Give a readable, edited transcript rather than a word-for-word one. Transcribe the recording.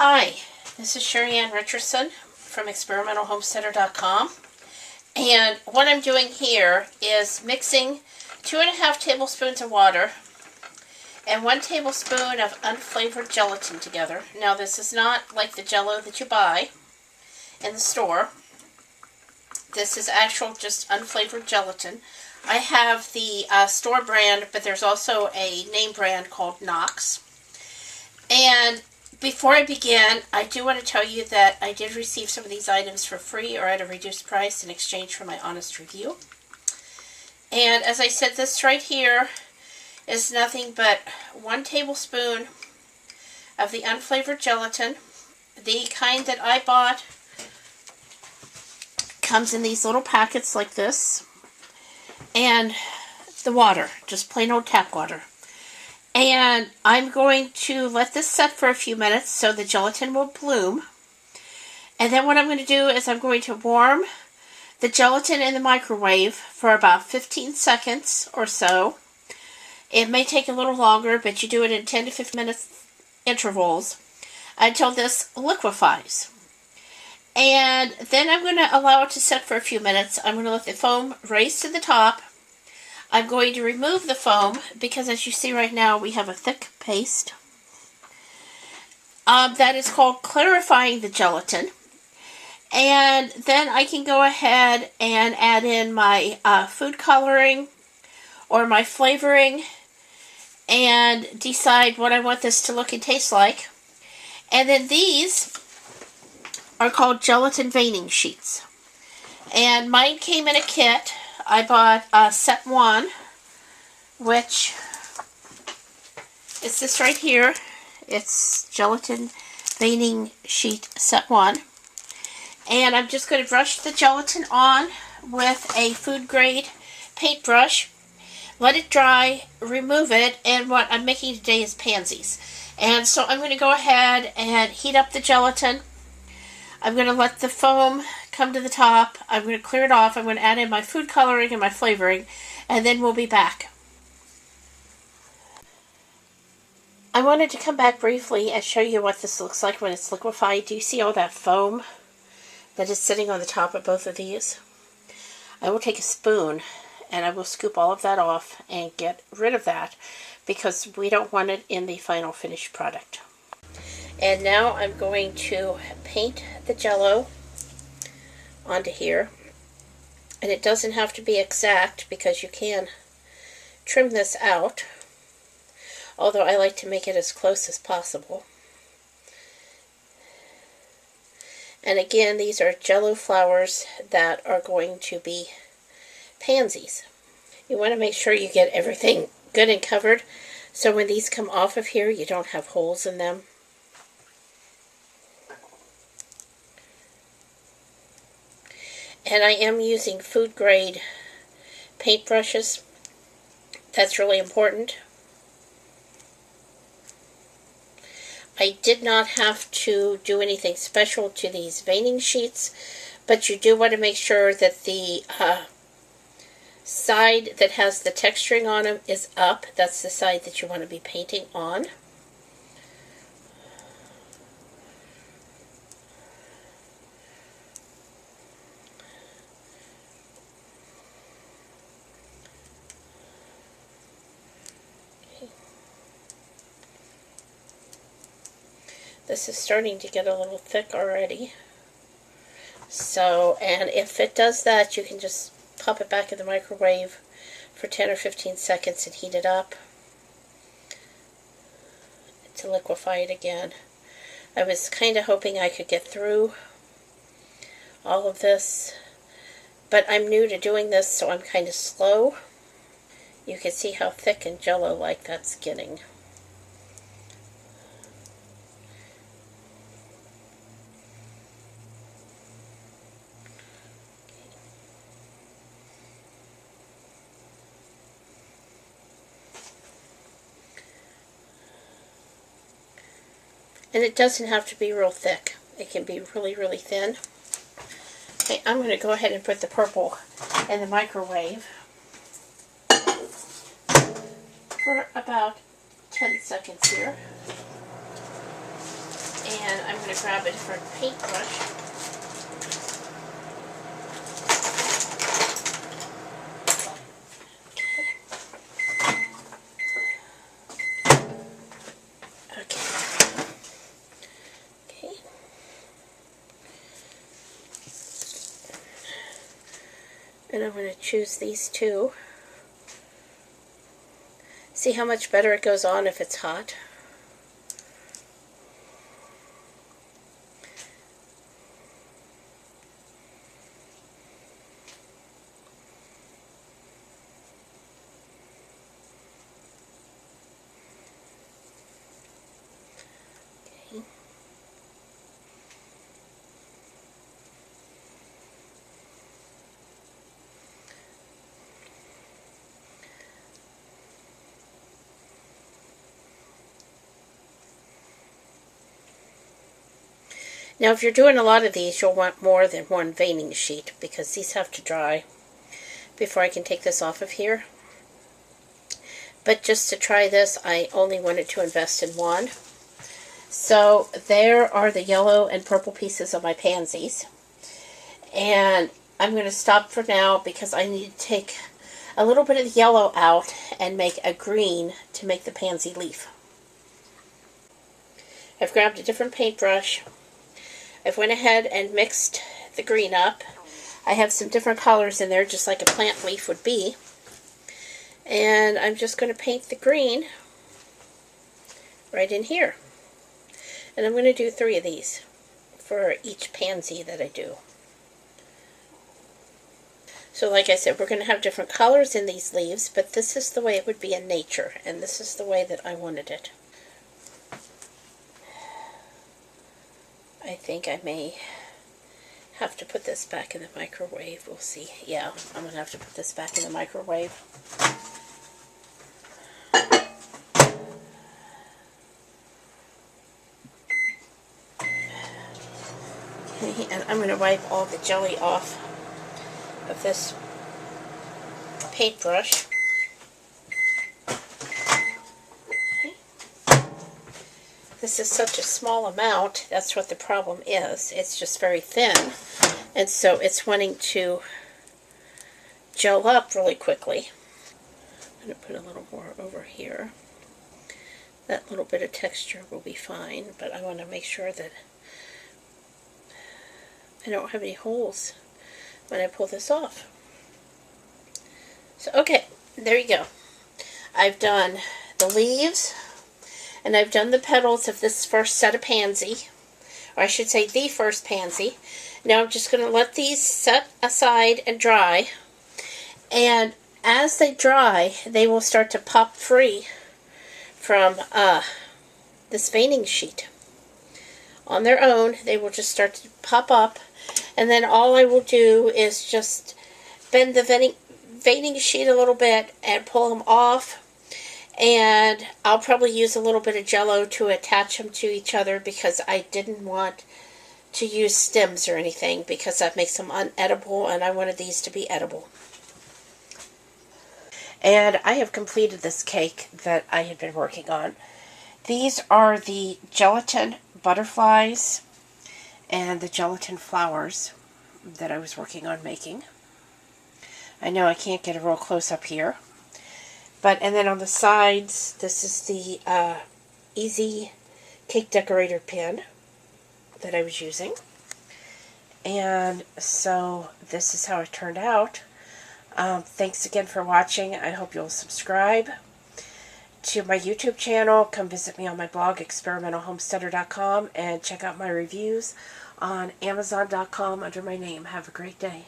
Hi, this is Sheri Ann Richerson from experimentalhomesteader.com, and what I'm doing here is mixing 2.5 tablespoons of water and 1 tablespoon of unflavored gelatin together. Now this is not like the Jell-O that you buy in the store. This is actual just unflavored gelatin. I have the store brand, but there's also a name brand called Knox. And before I begin, I do want to tell you that I did receive some of these items for free or at a reduced price in exchange for my honest review. And as I said, this right here is nothing but 1 tablespoon of the unflavored gelatin. The kind that I bought comes in these little packets like this. And the water, just plain old tap water. And I'm going to let this set for a few minutes so the gelatin will bloom. And then what I'm going to do is I'm going to warm the gelatin in the microwave for about 15 seconds or so. It may take a little longer, but you do it in 10 to 15 minutes intervals until this liquefies. And then I'm going to allow it to set for a few minutes. I'm going to let the foam rise to the top. I'm going to remove the foam because, as you see right now, we have a thick paste. That is called clarifying the gelatin. And then I can go ahead and add in my food coloring or my flavoring and decide what I want this to look and taste like. And then these are called gelatin veining sheets. And mine came in a kit. I bought set 1, which is this right here. It's gelatin veining sheet set 1. And I'm just going to brush the gelatin on with a food grade paintbrush. Let it dry, remove it, and what I'm making today is pansies. And so I'm going to go ahead and heat up the gelatin. I'm going to let the foam come to the top. I'm going to clear it off. I'm going to add in my food coloring and my flavoring, and then we'll be back. I wanted to come back briefly and show you what this looks like when it's liquefied. Do you see all that foam that is sitting on the top of both of these? I will take a spoon and I will scoop all of that off and get rid of that because we don't want it in the final finished product. And now I'm going to paint the Jell-O onto here. And it doesn't have to be exact because you can trim this out. Although I like to make it as close as possible. And again, these are Jell-O flowers that are going to be pansies. You want to make sure you get everything good and covered so when these come off of here you don't have holes in them. And I am using food grade paintbrushes. That's really important. I did not have to do anything special to these veining sheets, but you do want to make sure that the side that has the texturing on them is up. That's the side that you want to be painting on. This is starting to get a little thick already. So, and if it does that, you can just pop it back in the microwave for 10 or 15 seconds and heat it up to liquefy it again. I was kind of hoping I could get through all of this, but I'm new to doing this, so I'm kind of slow. You can see how thick and Jell-O-like that's getting. And it doesn't have to be real thick. It can be really, really thin. Okay, I'm going to go ahead and put the purple in the microwave for about 10 seconds here. And I'm going to grab a different paintbrush. Okay. And I'm going to choose these two. See how much better it goes on if it's hot? Okay. Now, if you're doing a lot of these, you'll want more than one veining sheet because these have to dry before I can take this off of here. But just to try this, I only wanted to invest in one. So there are the yellow and purple pieces of my pansies. And I'm going to stop for now because I need to take a little bit of the yellow out and make a green to make the pansy leaf. I've grabbed a different paintbrush. I've went ahead and mixed the green up. I have some different colors in there, just like a plant leaf would be. And I'm just going to paint the green right in here. And I'm going to do 3 of these for each pansy that I do. So like I said, we're going to have different colors in these leaves, but this is the way it would be in nature, and this is the way that I wanted it. I think I may have to put this back in the microwave. We'll see. Yeah, I'm going to have to put this back in the microwave. Okay, and I'm going to wipe all the jelly off of this paintbrush. This is such a small amount, that's what the problem is. It's just very thin, and so it's wanting to gel up really quickly. I'm going to put a little more over here. That little bit of texture will be fine, but I want to make sure that I don't have any holes when I pull this off. So, okay, there you go. I've done the leaves, and I've done the petals of this first set of pansy, or I should say the first pansy. Now I'm just going to let these set aside and dry, and as they dry, they will start to pop free from this veining sheet. On their own, they will just start to pop up, and then all I will do is just bend the veining sheet a little bit and pull them off. And I'll probably use a little bit of Jell-O to attach them to each other because I didn't want to use stems or anything because that makes them unedible, and I wanted these to be edible. And I have completed this cake that I had been working on. These are the gelatin butterflies and the gelatin flowers that I was working on making. I know I can't get a real close up here. And then on the sides, this is the Easy Cake Decorator pen that I was using. And so this is how it turned out. Thanks again for watching. I hope you'll subscribe to my YouTube channel. Come visit me on my blog, experimentalhomesteader.com, and check out my reviews on Amazon.com under my name. Have a great day.